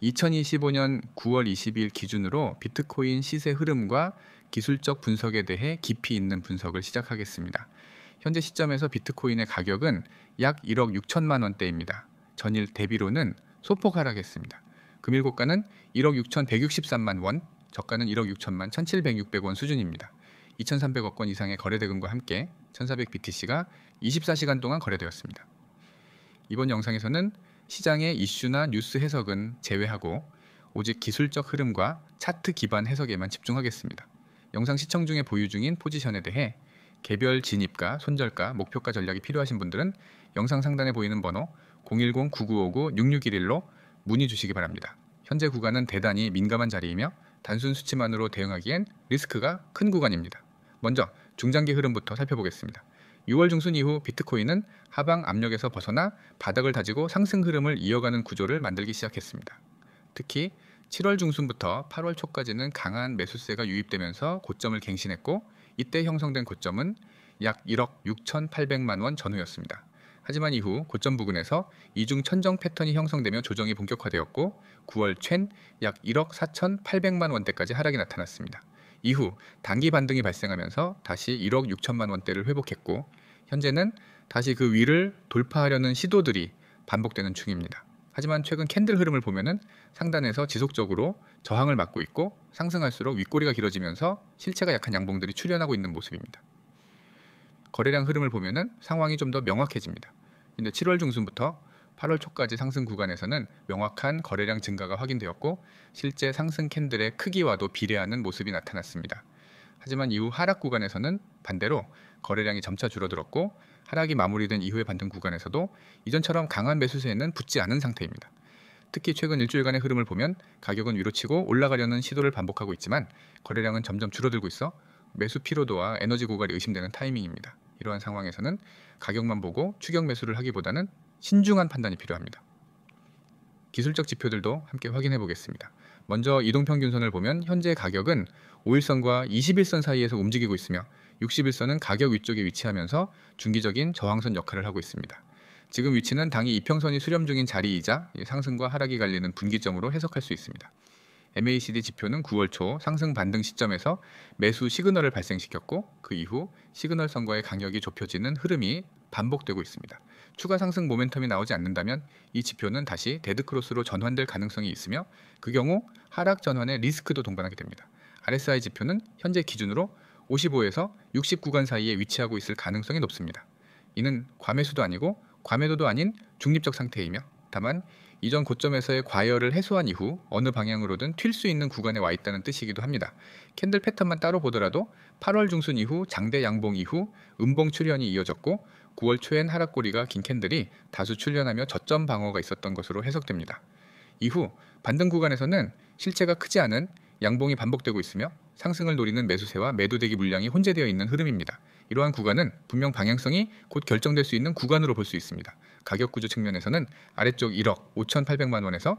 2025년 9월 20일 기준으로 비트코인 시세 흐름과 기술적 분석에 대해 깊이 있는 분석을 시작하겠습니다. 현재 시점에서 비트코인의 가격은 약 1억 6천만 원대입니다. 전일 대비로는 소폭 하락했습니다. 금일 고가는 1억 6,163만 원, 저가는 1억 6천만 1,700-600원 수준입니다. 2,300억 원 이상의 거래대금과 함께 1,400BTC가 24시간 동안 거래되었습니다. 이번 영상에서는 시장의 이슈나 뉴스 해석은 제외하고 오직 기술적 흐름과 차트 기반 해석에만 집중하겠습니다. 영상 시청 중에 보유 중인 포지션에 대해 개별 진입가, 손절가, 목표가 전략이 필요하신 분들은 영상 상단에 보이는 번호 010-9959-6611로 문의 주시기 바랍니다. 현재 구간은 대단히 민감한 자리이며 단순 수치만으로 대응하기엔 리스크가 큰 구간입니다. 먼저 중장기 흐름부터 살펴보겠습니다. 6월 중순 이후 비트코인은 하방 압력에서 벗어나 바닥을 다지고 상승 흐름을 이어가는 구조를 만들기 시작했습니다. 특히 7월 중순부터 8월 초까지는 강한 매수세가 유입되면서 고점을 갱신했고 이때 형성된 고점은 약 1억 6,800만 원 전후였습니다. 하지만 이후 고점 부근에서 이중 천정 패턴이 형성되며 조정이 본격화되었고 9월 챈 약 1억 4,800만 원대까지 하락이 나타났습니다. 이후 단기 반등이 발생하면서 다시 1억 6천만 원대를 회복했고 현재는 다시 그 위를 돌파하려는 시도들이 반복되는 중입니다. 하지만 최근 캔들 흐름을 보면은 상단에서 지속적으로 저항을 맞고 있고 상승할수록 윗꼬리가 길어지면서 실체가 약한 양봉들이 출현하고 있는 모습입니다. 거래량 흐름을 보면은 상황이 좀 더 명확해집니다. 근데 7월 중순부터 8월 초까지 상승 구간에서는 명확한 거래량 증가가 확인되었고 실제 상승 캔들의 크기와도 비례하는 모습이 나타났습니다. 하지만 이후 하락 구간에서는 반대로 거래량이 점차 줄어들었고 하락이 마무리된 이후의 반등 구간에서도 이전처럼 강한 매수세에는 붙지 않은 상태입니다. 특히 최근 일주일간의 흐름을 보면 가격은 위로치고 올라가려는 시도를 반복하고 있지만 거래량은 점점 줄어들고 있어 매수 피로도와 에너지 고갈이 의심되는 타이밍입니다. 이러한 상황에서는 가격만 보고 추격 매수를 하기보다는 신중한 판단이 필요합니다. 기술적 지표들도 함께 확인해 보겠습니다. 먼저 이동평균선을 보면 현재 가격은 5일선과 21선 사이에서 움직이고 있으며 61선은 가격 위쪽에 위치하면서 중기적인 저항선 역할을 하고 있습니다. 지금 위치는 당이 이평선이 수렴 중인 자리이자 상승과 하락이 갈리는 분기점으로 해석할 수 있습니다. MACD 지표는 9월 초 상승 반등 시점에서 매수 시그널을 발생시켰고 그 이후 시그널선과의 간격이 좁혀지는 흐름이 반복되고 있습니다. 추가 상승 모멘텀이 나오지 않는다면 이 지표는 다시 데드크로스로 전환될 가능성이 있으며 그 경우 하락 전환의 리스크도 동반하게 됩니다. RSI 지표는 현재 기준으로 55에서 60 구간 사이에 위치하고 있을 가능성이 높습니다. 이는 과매수도 아니고 과매도도 아닌 중립적 상태이며 다만 이전 고점에서의 과열을 해소한 이후 어느 방향으로든 튈 수 있는 구간에 와 있다는 뜻이기도 합니다. 캔들 패턴만 따로 보더라도 8월 중순 이후 장대 양봉 이후 음봉 출현이 이어졌고 9월 초엔 하락고리가 긴 캔들이 다수 출현하며 저점 방어가 있었던 것으로 해석됩니다. 이후 반등 구간에서는 실체가 크지 않은 양봉이 반복되고 있으며 상승을 노리는 매수세와 매도대기 물량이 혼재되어 있는 흐름입니다. 이러한 구간은 분명 방향성이 곧 결정될 수 있는 구간으로 볼 수 있습니다. 가격 구조 측면에서는 아래쪽 1억 5,800만 원에서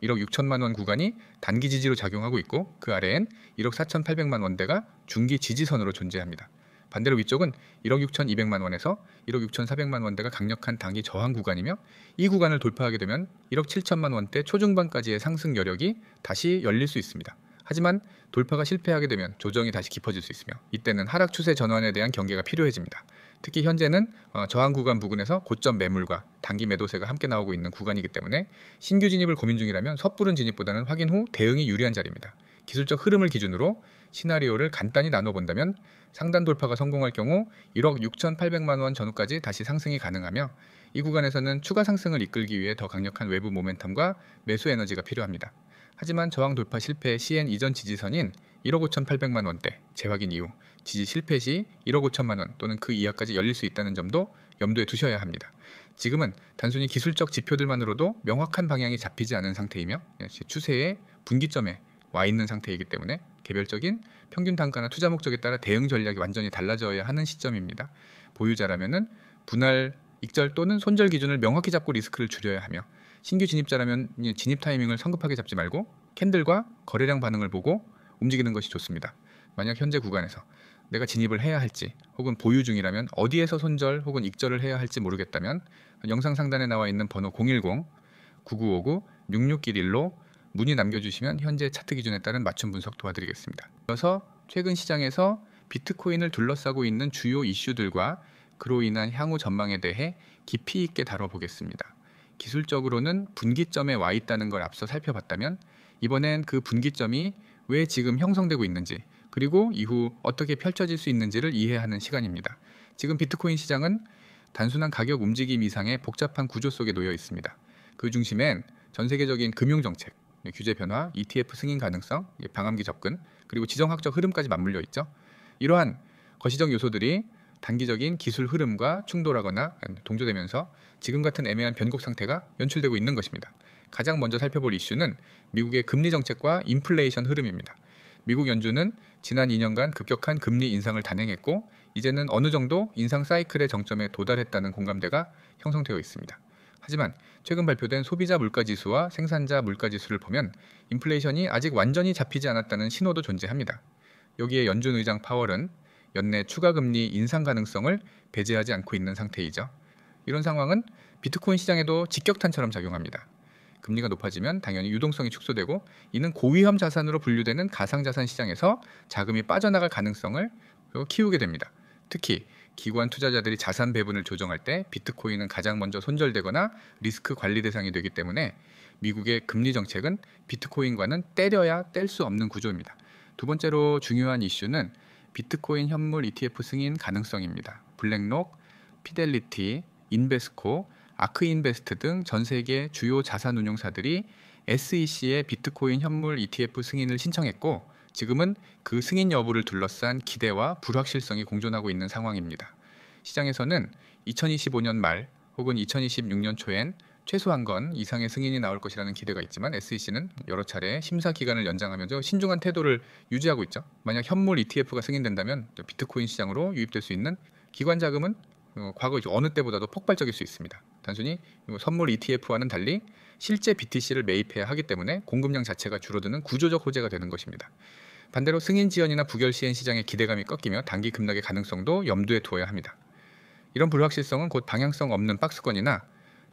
1억 6천만 원 구간이 단기 지지로 작용하고 있고 그 아래엔 1억 4,800만 원대가 중기 지지선으로 존재합니다. 반대로 위쪽은 1억 6,200만 원에서 1억 6,400만 원대가 강력한 단기 저항 구간이며 이 구간을 돌파하게 되면 1억 7천만 원대 초중반까지의 상승 여력이 다시 열릴 수 있습니다. 하지만 돌파가 실패하게 되면 조정이 다시 깊어질 수 있으며 이때는 하락 추세 전환에 대한 경계가 필요해집니다. 특히 현재는 저항 구간 부근에서 고점 매물과 단기 매도세가 함께 나오고 있는 구간이기 때문에 신규 진입을 고민 중이라면 섣부른 진입보다는 확인 후 대응이 유리한 자리입니다. 기술적 흐름을 기준으로 시나리오를 간단히 나눠본다면 상단 돌파가 성공할 경우 1억 6,800만 원 전후까지 다시 상승이 가능하며 이 구간에서는 추가 상승을 이끌기 위해 더 강력한 외부 모멘텀과 매수 에너지가 필요합니다. 하지만 저항 돌파 실패 시엔 이전 지지선인 1억 5,800만 원대 재확인 이후 지지 실패 시 1억 5천만 원 또는 그 이하까지 열릴 수 있다는 점도 염두에 두셔야 합니다. 지금은 단순히 기술적 지표들만으로도 명확한 방향이 잡히지 않은 상태이며 추세의 분기점에 와 있는 상태이기 때문에 개별적인 평균 단가나 투자 목적에 따라 대응 전략이 완전히 달라져야 하는 시점입니다. 보유자라면은 분할, 익절 또는 손절 기준을 명확히 잡고 리스크를 줄여야 하며 신규 진입자라면 진입 타이밍을 성급하게 잡지 말고 캔들과 거래량 반응을 보고 움직이는 것이 좋습니다. 만약 현재 구간에서 내가 진입을 해야 할지 혹은 보유 중이라면 어디에서 손절 혹은 익절을 해야 할지 모르겠다면 영상 상단에 나와 있는 번호 010-9959-6611로 문의 남겨주시면 현재 차트 기준에 따른 맞춤 분석 도와드리겠습니다. 이어서 최근 시장에서 비트코인을 둘러싸고 있는 주요 이슈들과 그로 인한 향후 전망에 대해 깊이 있게 다뤄보겠습니다. 기술적으로는 분기점에 와 있다는 걸 앞서 살펴봤다면 이번엔 그 분기점이 왜 지금 형성되고 있는지 그리고 이후 어떻게 펼쳐질 수 있는지를 이해하는 시간입니다. 지금 비트코인 시장은 단순한 가격 움직임 이상의 복잡한 구조 속에 놓여 있습니다. 그 중심엔 전 세계적인 금융정책, 규제 변화, ETF 승인 가능성, 방함기 접근, 그리고 지정학적 흐름까지 맞물려 있죠. 이러한 거시적 요소들이 단기적인 기술 흐름과 충돌하거나 동조되면서 지금 같은 애매한 변곡 상태가 연출되고 있는 것입니다. 가장 먼저 살펴볼 이슈는 미국의 금리 정책과 인플레이션 흐름입니다. 미국 연준은 지난 2년간 급격한 금리 인상을 단행했고 이제는 어느 정도 인상 사이클의 정점에 도달했다는 공감대가 형성되어 있습니다. 하지만 최근 발표된 소비자 물가지수와 생산자 물가지수를 보면 인플레이션이 아직 완전히 잡히지 않았다는 신호도 존재합니다. 여기에 연준 의장 파월은 연내 추가 금리 인상 가능성을 배제하지 않고 있는 상태이죠. 이런 상황은 비트코인 시장에도 직격탄처럼 작용합니다. 금리가 높아지면 당연히 유동성이 축소되고 이는 고위험 자산으로 분류되는 가상자산 시장에서 자금이 빠져나갈 가능성을 키우게 됩니다. 특히 기관 투자자들이 자산 배분을 조정할 때 비트코인은 가장 먼저 손절되거나 리스크 관리 대상이 되기 때문에 미국의 금리 정책은 비트코인과는 때려야 뗄 수 없는 구조입니다. 두 번째로 중요한 이슈는 비트코인 현물 ETF 승인 가능성입니다. 블랙록, 피델리티, 인베스코, 아크인베스트 등 전 세계 주요 자산운용사들이 SEC의 비트코인 현물 ETF 승인을 신청했고 지금은 그 승인 여부를 둘러싼 기대와 불확실성이 공존하고 있는 상황입니다. 시장에서는 2025년 말 혹은 2026년 초엔 최소 한 건 이상의 승인이 나올 것이라는 기대가 있지만 SEC는 여러 차례 심사 기간을 연장하면서 신중한 태도를 유지하고 있죠. 만약 현물 ETF가 승인된다면 비트코인 시장으로 유입될 수 있는 기관 자금은 과거 어느 때보다도 폭발적일 수 있습니다. 단순히 선물 ETF와는 달리 실제 BTC를 매입해야 하기 때문에 공급량 자체가 줄어드는 구조적 호재가 되는 것입니다. 반대로 승인 지연이나 부결 시행 시장의 기대감이 꺾이며 단기 급락의 가능성도 염두에 두어야 합니다. 이런 불확실성은 곧 방향성 없는 박스권이나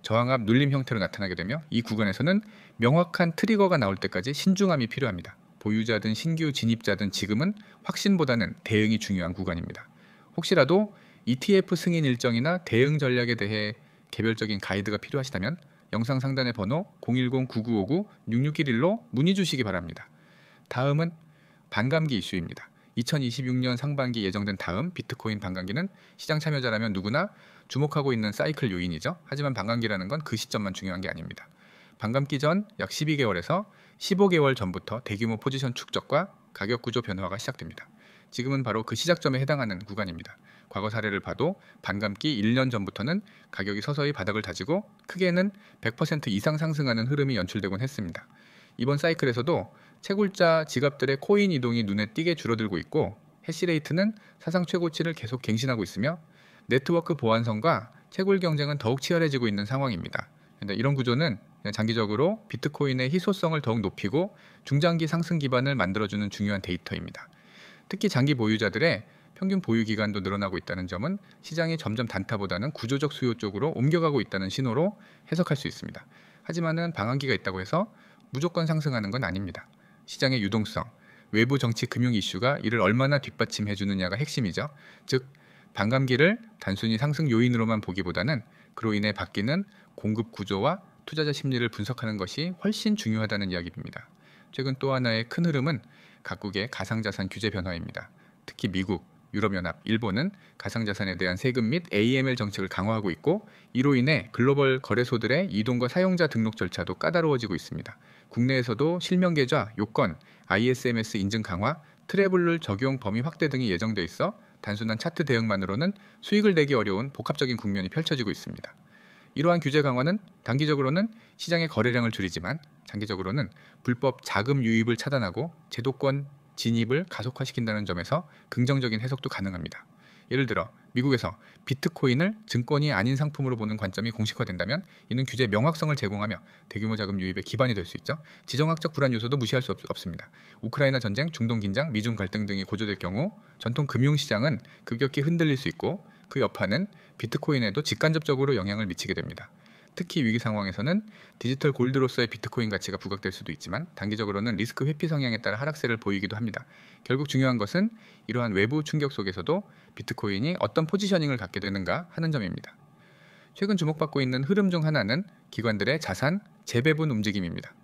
저항압 눌림 형태로 나타나게 되며 이 구간에서는 명확한 트리거가 나올 때까지 신중함이 필요합니다. 보유자든 신규 진입자든 지금은 확신보다는 대응이 중요한 구간입니다. 혹시라도 ETF 승인 일정이나 대응 전략에 대해 개별적인 가이드가 필요하시다면 영상 상단의 번호 010-9959-6611로 문의 주시기 바랍니다. 다음은 반감기 이슈입니다. 2026년 상반기 예정된 다음 비트코인 반감기는 시장 참여자라면 누구나 주목하고 있는 사이클 요인이죠. 하지만 반감기라는 건 그 시점만 중요한 게 아닙니다. 반감기 전 약 12개월에서 15개월 전부터 대규모 포지션 축적과 가격 구조 변화가 시작됩니다. 지금은 바로 그 시작점에 해당하는 구간입니다. 과거 사례를 봐도 반감기 1년 전부터는 가격이 서서히 바닥을 다지고 크게는 100% 이상 상승하는 흐름이 연출되곤 했습니다. 이번 사이클에서도 채굴자 지갑들의 코인 이동이 눈에 띄게 줄어들고 있고 해시레이트는 사상 최고치를 계속 갱신하고 있으며 네트워크 보안성과 채굴 경쟁은 더욱 치열해지고 있는 상황입니다. 이런 구조는 장기적으로 비트코인의 희소성을 더욱 높이고 중장기 상승 기반을 만들어주는 중요한 데이터입니다. 특히 장기 보유자들의 평균 보유 기간도 늘어나고 있다는 점은 시장이 점점 단타보다는 구조적 수요 쪽으로 옮겨가고 있다는 신호로 해석할 수 있습니다. 하지만은 방한기가 있다고 해서 무조건 상승하는 건 아닙니다. 시장의 유동성, 외부 정치 금융 이슈가 이를 얼마나 뒷받침해 주느냐가 핵심이죠. 즉 반감기를 단순히 상승 요인으로만 보기보다는 그로 인해 바뀌는 공급 구조와 투자자 심리를 분석하는 것이 훨씬 중요하다는 이야기입니다. 최근 또 하나의 큰 흐름은 각국의 가상자산 규제 변화입니다. 특히 미국, 유럽연합, 일본은 가상자산에 대한 세금 및 AML 정책을 강화하고 있고 이로 인해 글로벌 거래소들의 이동과 사용자 등록 절차도 까다로워지고 있습니다. 국내에서도 실명 계좌, 요건, ISMS 인증 강화, 트래블룰 적용 범위 확대 등이 예정돼 있어 단순한 차트 대응만으로는 수익을 내기 어려운 복합적인 국면이 펼쳐지고 있습니다. 이러한 규제 강화는 단기적으로는 시장의 거래량을 줄이지만 장기적으로는 불법 자금 유입을 차단하고 제도권 진입을 가속화시킨다는 점에서 긍정적인 해석도 가능합니다. 예를 들어 미국에서 비트코인을 증권이 아닌 상품으로 보는 관점이 공식화된다면 이는 규제 명확성을 제공하며 대규모 자금 유입의 기반이 될 수 있죠. 지정학적 불안 요소도 무시할 수 없습니다. 우크라이나 전쟁, 중동 긴장, 미중 갈등 등이 고조될 경우 전통 금융시장은 급격히 흔들릴 수 있고 그 여파는 비트코인에도 직간접적으로 영향을 미치게 됩니다. 특히 위기 상황에서는 디지털 골드로서의 비트코인 가치가 부각될 수도 있지만 단기적으로는 리스크 회피 성향에 따라 하락세를 보이기도 합니다. 결국 중요한 것은 이러한 외부 충격 속에서도 비트코인이 어떤 포지셔닝을 갖게 되는가 하는 점입니다. 최근 주목받고 있는 흐름 중 하나는 기관들의 자산 재배분 움직임입니다.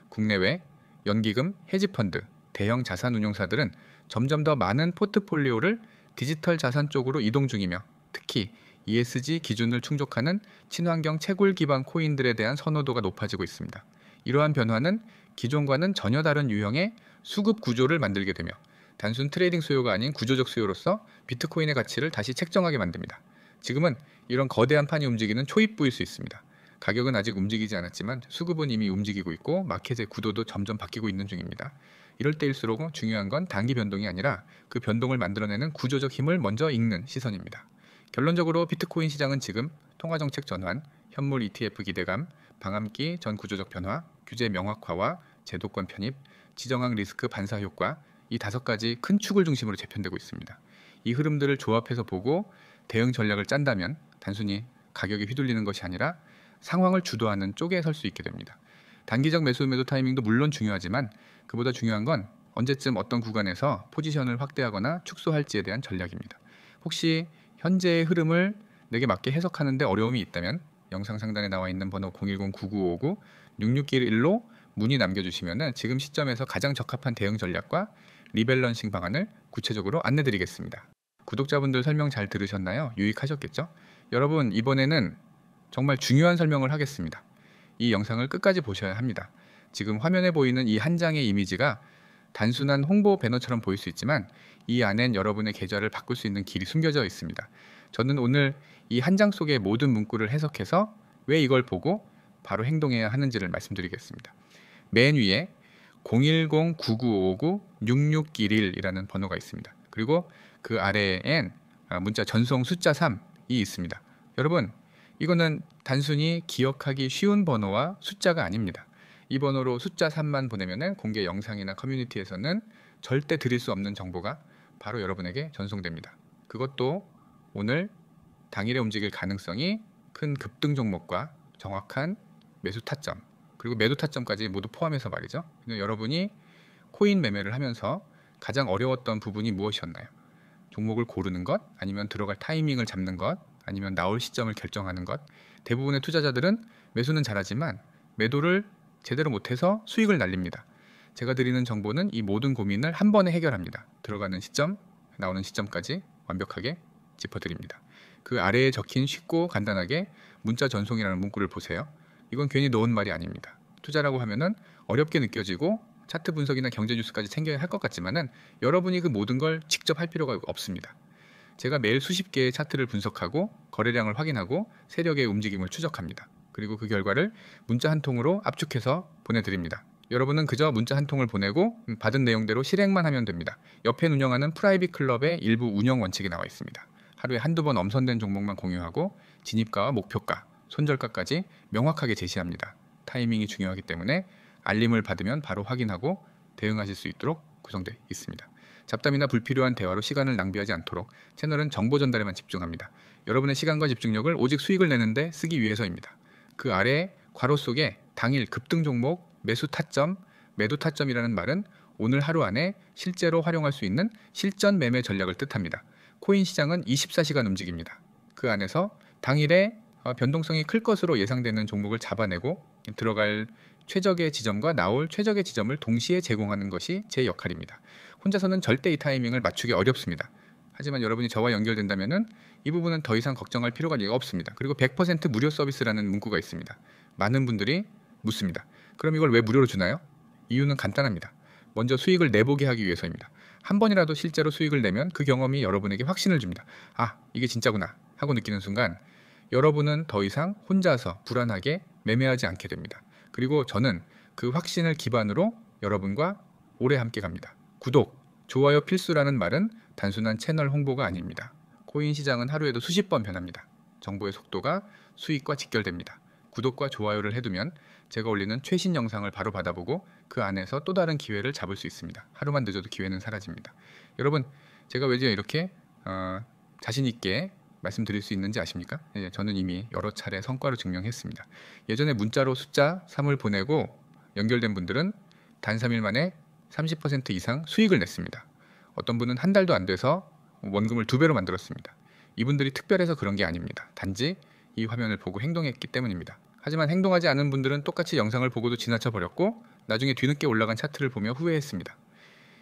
국내외, 연기금, 헤지펀드, 대형 자산 운용사들은 점점 더 많은 포트폴리오를 디지털 자산 쪽으로 이동 중이며 특히 ESG 기준을 충족하는 친환경 채굴 기반 코인들에 대한 선호도가 높아지고 있습니다. 이러한 변화는 기존과는 전혀 다른 유형의 수급 구조를 만들게 되며 단순 트레이딩 수요가 아닌 구조적 수요로서 비트코인의 가치를 다시 책정하게 만듭니다. 지금은 이런 거대한 판이 움직이는 초입부일 수 있습니다. 가격은 아직 움직이지 않았지만 수급은 이미 움직이고 있고 마켓의 구도도 점점 바뀌고 있는 중입니다. 이럴 때일수록 중요한 건 단기 변동이 아니라 그 변동을 만들어내는 구조적 힘을 먼저 읽는 시선입니다. 결론적으로 비트코인 시장은 지금 통화정책 전환, 현물 ETF 기대감, 방함기 전 구조적 변화, 규제 명확화와 제도권 편입, 지정학 리스크 반사 효과 이 5가지 큰 축을 중심으로 재편되고 있습니다. 이 흐름들을 조합해서 보고 대응 전략을 짠다면 단순히 가격에 휘둘리는 것이 아니라 상황을 주도하는 쪽에 설 수 있게 됩니다. 단기적 매도 타이밍도 물론 중요하지만 그보다 중요한 건 언제쯤 어떤 구간에서 포지션을 확대하거나 축소할지에 대한 전략입니다. 혹시 현재의 흐름을 내게 맞게 해석하는데 어려움이 있다면 영상 상단에 나와 있는 번호 010-9959-6611로 문의 남겨주시면 지금 시점에서 가장 적합한 대응 전략과 리밸런싱 방안을 구체적으로 안내드리겠습니다. 구독자분들 설명 잘 들으셨나요? 유익하셨겠죠? 여러분 이번에는 정말 중요한 설명을 하겠습니다. 이 영상을 끝까지 보셔야 합니다. 지금 화면에 보이는 이 한 장의 이미지가 단순한 홍보 배너처럼 보일 수 있지만 이 안엔 여러분의 계좌를 바꿀 수 있는 길이 숨겨져 있습니다. 저는 오늘 이 한 장 속의 모든 문구를 해석해서 왜 이걸 보고 바로 행동해야 하는지를 말씀드리겠습니다. 맨 위에 010-9959-6611이라는 번호가 있습니다. 그리고 그 아래엔 문자 전송 숫자 3이 있습니다. 여러분 이거는 단순히 기억하기 쉬운 번호와 숫자가 아닙니다. 이 번호로 숫자 3만 보내면 공개 영상이나 커뮤니티에서는 절대 드릴 수 없는 정보가 바로 여러분에게 전송됩니다. 그것도 오늘 당일에 움직일 가능성이 큰 급등 종목과 정확한 매수 타점 그리고 매도 타점까지 모두 포함해서 말이죠. 여러분이 코인 매매를 하면서 가장 어려웠던 부분이 무엇이었나요? 종목을 고르는 것, 아니면 들어갈 타이밍을 잡는 것, 아니면 나올 시점을 결정하는 것. 대부분의 투자자들은 매수는 잘하지만 매도를 제대로 못해서 수익을 날립니다. 제가 드리는 정보는 이 모든 고민을 한 번에 해결합니다. 들어가는 시점, 나오는 시점까지 완벽하게 짚어드립니다. 그 아래에 적힌 쉽고 간단하게 문자 전송이라는 문구를 보세요. 이건 괜히 넣은 말이 아닙니다. 투자라고 하면은 어렵게 느껴지고 차트 분석이나 경제 뉴스까지 챙겨야 할 것 같지만은 여러분이 그 모든 걸 직접 할 필요가 없습니다. 제가 매일 수십 개의 차트를 분석하고 거래량을 확인하고 세력의 움직임을 추적합니다. 그리고 그 결과를 문자 한 통으로 압축해서 보내드립니다. 여러분은 그저 문자 한 통을 보내고 받은 내용대로 실행만 하면 됩니다. 옆에 운영하는 프라이빗 클럽의 일부 운영 원칙이 나와 있습니다. 하루에 한두 번 엄선된 종목만 공유하고 진입가와 목표가, 손절가까지 명확하게 제시합니다. 타이밍이 중요하기 때문에 알림을 받으면 바로 확인하고 대응하실 수 있도록 구성되어 있습니다. 잡담이나 불필요한 대화로 시간을 낭비하지 않도록 채널은 정보 전달에만 집중합니다. 여러분의 시간과 집중력을 오직 수익을 내는데 쓰기 위해서입니다. 그 아래 괄호 속에 당일 급등 종목, 매수 타점, 매도 타점이라는 말은 오늘 하루 안에 실제로 활용할 수 있는 실전 매매 전략을 뜻합니다. 코인 시장은 24시간 움직입니다. 그 안에서 당일에 변동성이 클 것으로 예상되는 종목을 잡아내고 들어갈 최적의 지점과 나올 최적의 지점을 동시에 제공하는 것이 제 역할입니다. 혼자서는 절대 이 타이밍을 맞추기 어렵습니다. 하지만 여러분이 저와 연결된다면 이 부분은 더 이상 걱정할 필요가 없습니다. 그리고 100% 무료 서비스라는 문구가 있습니다. 많은 분들이 묻습니다. 그럼 이걸 왜 무료로 주나요? 이유는 간단합니다. 먼저 수익을 내보게 하기 위해서입니다. 한 번이라도 실제로 수익을 내면 그 경험이 여러분에게 확신을 줍니다. 아, 이게 진짜구나 하고 느끼는 순간 여러분은 더 이상 혼자서 불안하게 매매하지 않게 됩니다. 그리고 저는 그 확신을 기반으로 여러분과 오래 함께 갑니다. 구독, 좋아요 필수라는 말은 단순한 채널 홍보가 아닙니다. 코인 시장은 하루에도 수십 번 변합니다. 정보의 속도가 수익과 직결됩니다. 구독과 좋아요를 해두면 제가 올리는 최신 영상을 바로 받아보고 그 안에서 또 다른 기회를 잡을 수 있습니다. 하루만 늦어도 기회는 사라집니다. 여러분, 제가 왜 이렇게 자신 있게 말씀드릴 수 있는지 아십니까? 예, 저는 이미 여러 차례 성과로 증명했습니다. 예전에 문자로 숫자 3을 보내고 연결된 분들은 단 3일 만에 30% 이상 수익을 냈습니다. 어떤 분은 한 달도 안 돼서 원금을 2배로 만들었습니다. 이분들이 특별해서 그런 게 아닙니다. 단지 이 화면을 보고 행동했기 때문입니다. 하지만 행동하지 않은 분들은 똑같이 영상을 보고도 지나쳐 버렸고 나중에 뒤늦게 올라간 차트를 보며 후회했습니다.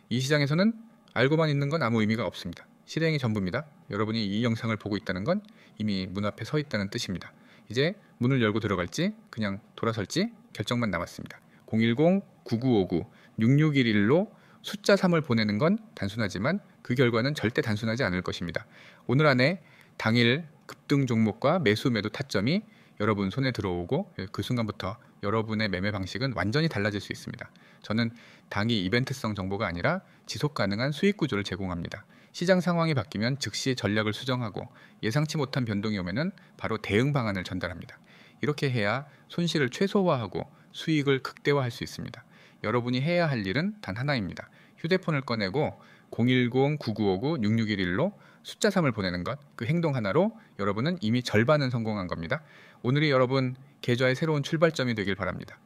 이 시장에서는 알고만 있는 건 아무 의미가 없습니다. 실행이 전부입니다. 여러분이 이 영상을 보고 있다는 건 이미 문 앞에 서 있다는 뜻입니다. 이제 문을 열고 들어갈지 그냥 돌아설지 결정만 남았습니다. 010-9959-6611로 숫자 3을 보내는 건 단순하지만 그 결과는 절대 단순하지 않을 것입니다. 오늘 안에 당일 급등 종목과 매수 매도 타점이 여러분 손에 들어오고 그 순간부터 여러분의 매매 방식은 완전히 달라질 수 있습니다. 저는 당일 이벤트성 정보가 아니라 지속 가능한 수익 구조를 제공합니다. 시장 상황이 바뀌면 즉시 전략을 수정하고 예상치 못한 변동이 오면은 바로 대응 방안을 전달합니다. 이렇게 해야 손실을 최소화하고 수익을 극대화할 수 있습니다. 여러분이 해야 할 일은 단 하나입니다. 휴대폰을 꺼내고 010-9959-6611로 숫자 3을 보내는 것, 그 행동 하나로 여러분은 이미 절반은 성공한 겁니다. 오늘이 여러분 계좌의 새로운 출발점이 되길 바랍니다.